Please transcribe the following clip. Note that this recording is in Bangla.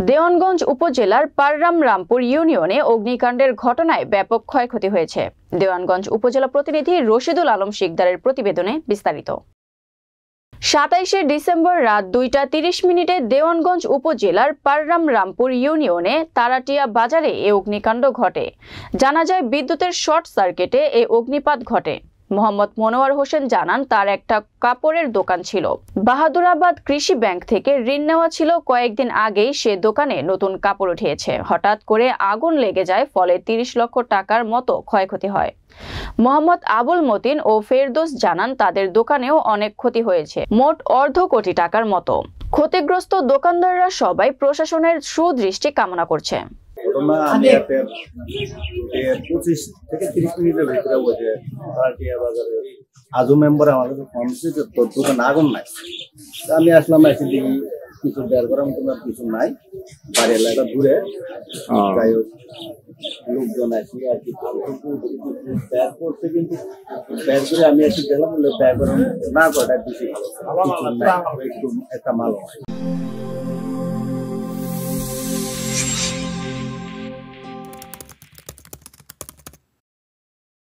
দেওয়ানগঞ্জ উপজেলার পাররামরামপুর ইউনিয়নে অগ্নিকাণ্ডের ঘটনায় ব্যাপক ক্ষয়ক্ষতি হয়েছে। দেওয়ানগঞ্জ উপজেলা প্রতিনিধি রশিদুল আলম শিকদারের প্রতিবেদনে বিস্তারিত। ২৭শে ডিসেম্বর রাত ২টা ৩০ দেওয়ানগঞ্জ উপজেলার পাররামরামপুর ইউনিয়নে তারাটিয়া বাজারে এ অগ্নিকাণ্ড ঘটে। জানা যায়, বিদ্যুতের শর্ট সার্কিটে এ অগ্নিপাত ঘটে। মোহাম্মদ মনোয়ার হোসেন জানান, তার একটা কাপড়ের দোকান ছিল। বাহাদুরাবাদ কৃষি ব্যাংক থেকে ঋণ নেওয়া ছিল। কয়েকদিন আগেই সে দোকানে নতুন কাপড় উঠিয়েছে। হঠাৎ করে আগুন লেগে যায়, ফলে ৩০ লক্ষ টাকার মতো ক্ষয়ক্ষতি হয়। মোহাম্মদ আবুল মতিন ও ফেরদৌস জানান, তাদের দোকানেও অনেক ক্ষতি হয়েছে, মোট অর্ধ কোটি টাকার মতো। ক্ষতিগ্রস্ত দোকানদাররা সবাই প্রশাসনের সুদৃষ্টি কামনা করছে। আমি 25 থেকে 30 মিনিটের ভিতরে বসে তারাটিয়া বাজারে আজু মেম্বার আমার কাছে ফোন দিয়েছে, তোর দোকানে আগুন নাই। আমি আসলাম, এসে দেখি কিছু বের করার মতো কিছু নাই, বাড়ি এলাকা দূরে। যাই হোক, লোকজন আসি আর কি ব্যাগ করছে, কিন্তু ব্যাগ করে আমি এসে গেলাম, ব্যাগ করার না করাটা বেশি ভালো, একটু একটা মাল হয়।